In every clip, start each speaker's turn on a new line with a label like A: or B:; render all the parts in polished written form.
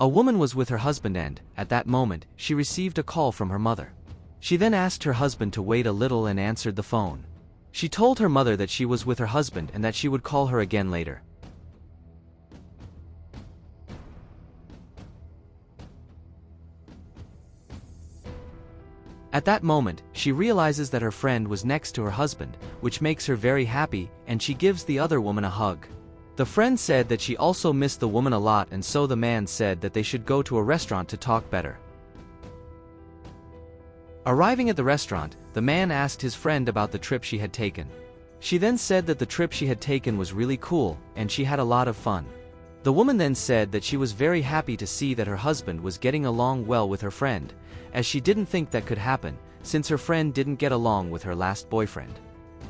A: A woman was with her husband and, at that moment, she received a call from her mother. She then asked her husband to wait a little and answered the phone. She told her mother that she was with her husband and that she would call her again later. At that moment, she realizes that her friend was next to her husband, which makes her very happy, and she gives the other woman a hug. The friend said that she also missed the woman a lot, and so the man said that they should go to a restaurant to talk better. Arriving at the restaurant, the man asked his friend about the trip she had taken. She then said that the trip she had taken was really cool, and she had a lot of fun. The woman then said that she was very happy to see that her husband was getting along well with her friend, as she didn't think that could happen, since her friend didn't get along with her last boyfriend.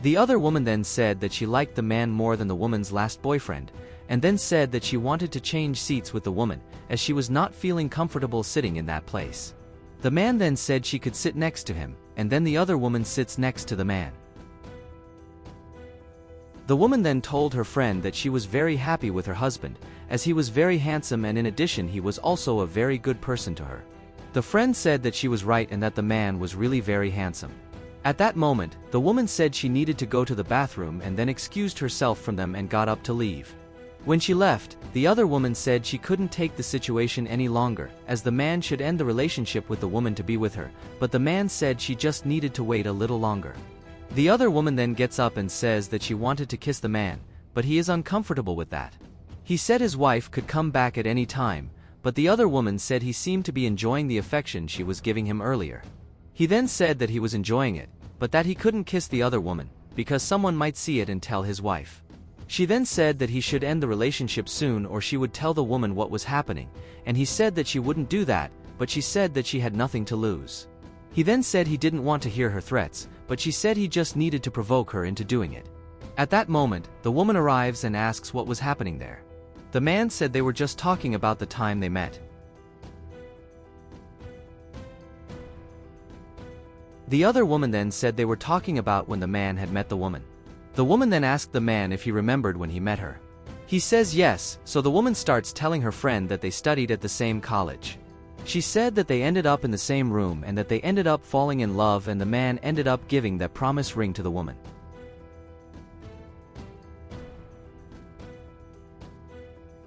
A: The other woman then said that she liked the man more than the woman's last boyfriend, and then said that she wanted to change seats with the woman, as she was not feeling comfortable sitting in that place. The man then said she could sit next to him, and then the other woman sits next to the man. The woman then told her friend that she was very happy with her husband, as he was very handsome, and in addition he was also a very good person to her. The friend said that she was right and that the man was really very handsome. At that moment, the woman said she needed to go to the bathroom and then excused herself from them and got up to leave. When she left, the other woman said she couldn't take the situation any longer, as the man should end the relationship with the woman to be with her, but the man said she just needed to wait a little longer. The other woman then gets up and says that she wanted to kiss the man, but he is uncomfortable with that. He said his wife could come back at any time, but the other woman said he seemed to be enjoying the affection she was giving him earlier. He then said that he was enjoying it, but that he couldn't kiss the other woman, because someone might see it and tell his wife. She then said that he should end the relationship soon or she would tell the woman what was happening, and he said that she wouldn't do that, but she said that she had nothing to lose. He then said he didn't want to hear her threats, but she said he just needed to provoke her into doing it. At that moment, the woman arrives and asks what was happening there. The man said they were just talking about the time they met. The other woman then said they were talking about when the man had met the woman. The woman then asked the man if he remembered when he met her. He says yes, so the woman starts telling her friend that they studied at the same college. She said that they ended up in the same room and that they ended up falling in love, and the man ended up giving that promise ring to the woman.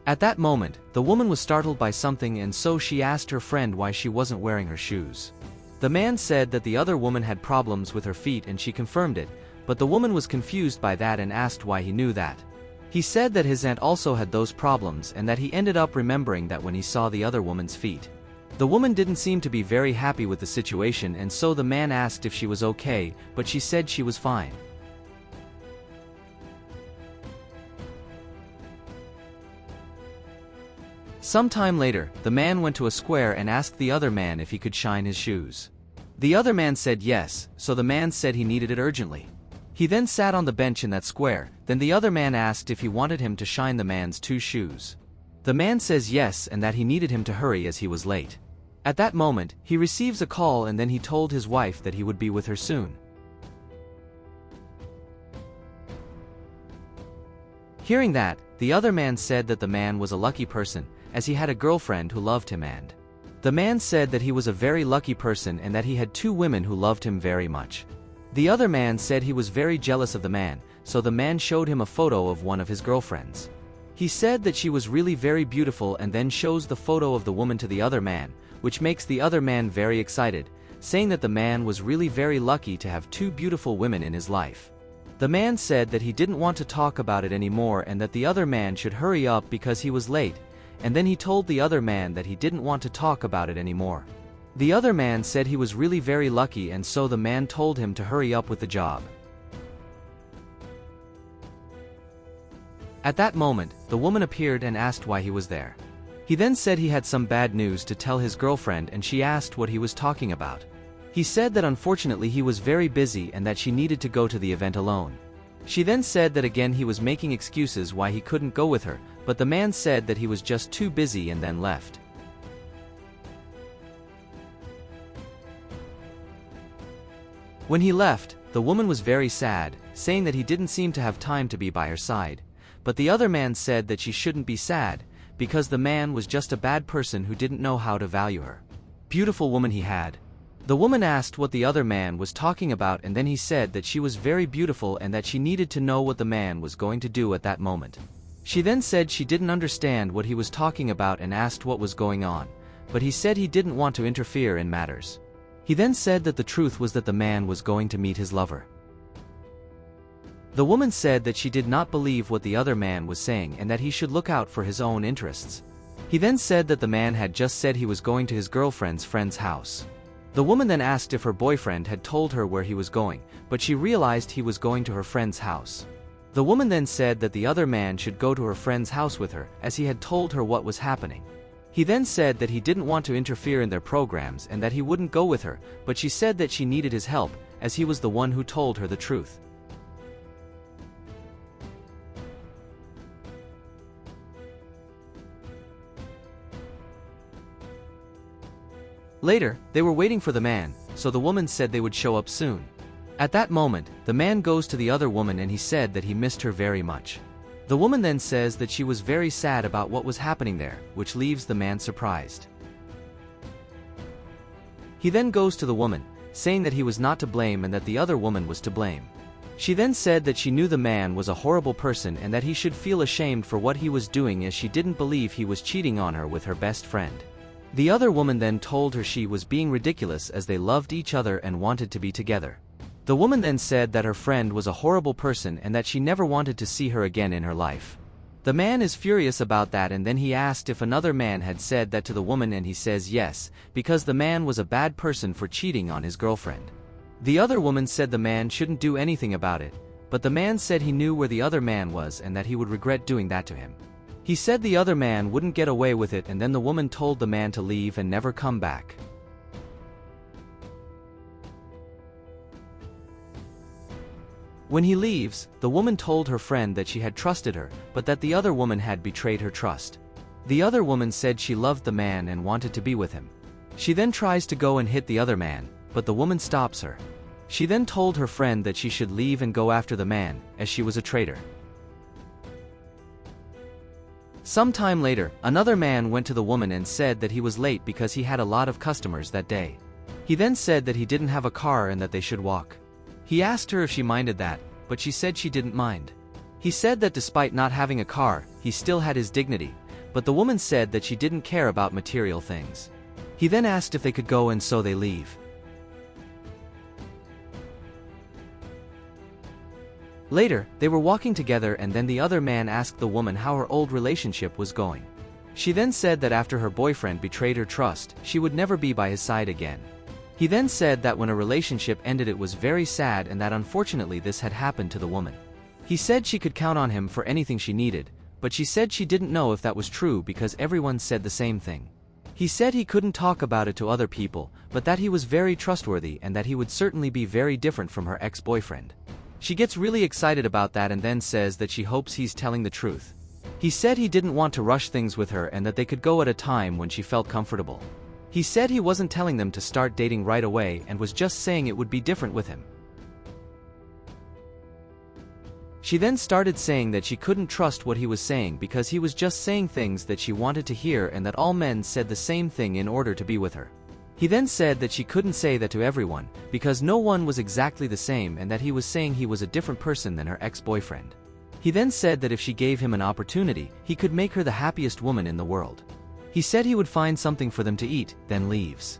A: At that moment, the woman was startled by something, and so she asked her friend why she wasn't wearing her shoes. The man said that the other woman had problems with her feet and she confirmed it, but the woman was confused by that and asked why he knew that. He said that his aunt also had those problems and that he ended up remembering that when he saw the other woman's feet. The woman didn't seem to be very happy with the situation, and so the man asked if she was okay, but she said she was fine. Sometime later, the man went to a square and asked the other man if he could shine his shoes. The other man said yes, so the man said he needed it urgently. He then sat on the bench in that square, then the other man asked if he wanted him to shine the man's 2 shoes. The man says yes and that he needed him to hurry as he was late. At that moment, he receives a call and then he told his wife that he would be with her soon. Hearing that, the other man said that the man was a lucky person, as he had a girlfriend who loved him, and the man said that he was a very lucky person and that he had 2 women who loved him very much. The other man said he was very jealous of the man, so the man showed him a photo of one of his girlfriends. He said that she was really very beautiful and then shows the photo of the woman to the other man, which makes the other man very excited, saying that the man was really very lucky to have 2 beautiful women in his life. The man said that he didn't want to talk about it anymore and that the other man should hurry up because he was late, and then he told the other man that he didn't want to talk about it anymore. The other man said he was really very lucky, and so the man told him to hurry up with the job. At that moment, the woman appeared and asked why he was there. He then said he had some bad news to tell his girlfriend, and she asked what he was talking about. He said that unfortunately he was very busy and that she needed to go to the event alone. She then said that again he was making excuses why he couldn't go with her, but the man said that he was just too busy and then left. When he left, the woman was very sad, saying that he didn't seem to have time to be by her side, but the other man said that she shouldn't be sad, because the man was just a bad person who didn't know how to value her. Beautiful woman he had. The woman asked what the other man was talking about, and then he said that she was very beautiful and that she needed to know what the man was going to do at that moment. She then said she didn't understand what he was talking about and asked what was going on, but he said he didn't want to interfere in matters. He then said that the truth was that the man was going to meet his lover. The woman said that she did not believe what the other man was saying and that he should look out for his own interests. He then said that the man had just said he was going to his girlfriend's friend's house. The woman then asked if her boyfriend had told her where he was going, but she realized he was going to her friend's house. The woman then said that the other man should go to her friend's house with her, as he had told her what was happening. He then said that he didn't want to interfere in their programs and that he wouldn't go with her, but she said that she needed his help, as he was the one who told her the truth. Later, they were waiting for the man, so the woman said they would show up soon. At that moment, the man goes to the other woman and he said that he missed her very much. The woman then says that she was very sad about what was happening there, which leaves the man surprised. He then goes to the woman, saying that he was not to blame and that the other woman was to blame. She then said that she knew the man was a horrible person and that he should feel ashamed for what he was doing, as she didn't believe he was cheating on her with her best friend. The other woman then told her she was being ridiculous as they loved each other and wanted to be together. The woman then said that her friend was a horrible person and that she never wanted to see her again in her life. The man is furious about that, and then he asked if another man had said that to the woman, and he says yes, because the man was a bad person for cheating on his girlfriend. The other woman said the man shouldn't do anything about it, but the man said he knew where the other man was and that he would regret doing that to him. He said the other man wouldn't get away with it, and then the woman told the man to leave and never come back. When he leaves, the woman told her friend that she had trusted her, but that the other woman had betrayed her trust. The other woman said she loved the man and wanted to be with him. She then tries to go and hit the other man, but the woman stops her. She then told her friend that she should leave and go after the man, as she was a traitor. Some time later, another man went to the woman and said that he was late because he had a lot of customers that day. He then said that he didn't have a car and that they should walk. He asked her if she minded that, but she said she didn't mind. He said that despite not having a car, he still had his dignity, but the woman said that she didn't care about material things. He then asked if they could go, and so they leave. Later, they were walking together, and then the other man asked the woman how her old relationship was going. She then said that after her boyfriend betrayed her trust, she would never be by his side again. He then said that when a relationship ended it was very sad and that unfortunately this had happened to the woman. He said she could count on him for anything she needed, but she said she didn't know if that was true because everyone said the same thing. He said he couldn't talk about it to other people, but that he was very trustworthy and that he would certainly be very different from her ex-boyfriend. She gets really excited about that and then says that she hopes he's telling the truth. He said he didn't want to rush things with her and that they could go at a time when she felt comfortable. He said he wasn't telling them to start dating right away and was just saying it would be different with him. She then started saying that she couldn't trust what he was saying because he was just saying things that she wanted to hear and that all men said the same thing in order to be with her. He then said that she couldn't say that to everyone, because no one was exactly the same and that he was saying he was a different person than her ex-boyfriend. He then said that if she gave him an opportunity, he could make her the happiest woman in the world. He said he would find something for them to eat, then leaves.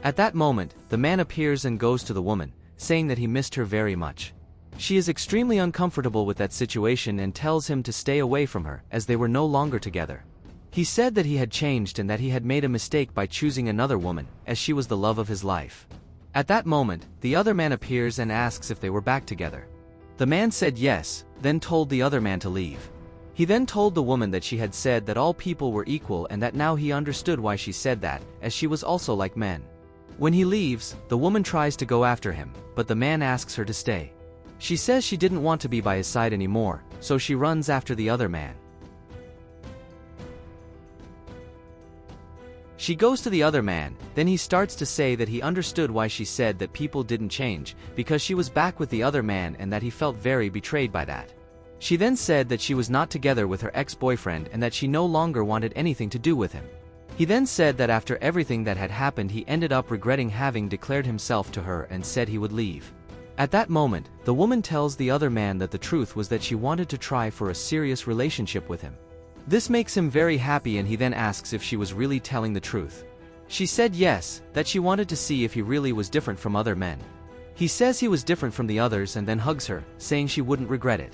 A: At that moment, the man appears and goes to the woman, saying that he missed her very much. She is extremely uncomfortable with that situation and tells him to stay away from her, as they were no longer together. He said that he had changed and that he had made a mistake by choosing another woman, as she was the love of his life. At that moment, the other man appears and asks if they were back together. The man said yes, then told the other man to leave. He then told the woman that she had said that all people were equal and that now he understood why she said that, as she was also like men. When he leaves, the woman tries to go after him, but the man asks her to stay. She says she didn't want to be by his side anymore, so she runs after the other man. She goes to the other man, then he starts to say that he understood why she said that people didn't change, because she was back with the other man and that he felt very betrayed by that. She then said that she was not together with her ex-boyfriend and that she no longer wanted anything to do with him. He then said that after everything that had happened he ended up regretting having declared himself to her and said he would leave. At that moment, the woman tells the other man that the truth was that she wanted to try for a serious relationship with him. This makes him very happy and he then asks if she was really telling the truth. She said yes, that she wanted to see if he really was different from other men. He says he was different from the others and then hugs her, saying she wouldn't regret it.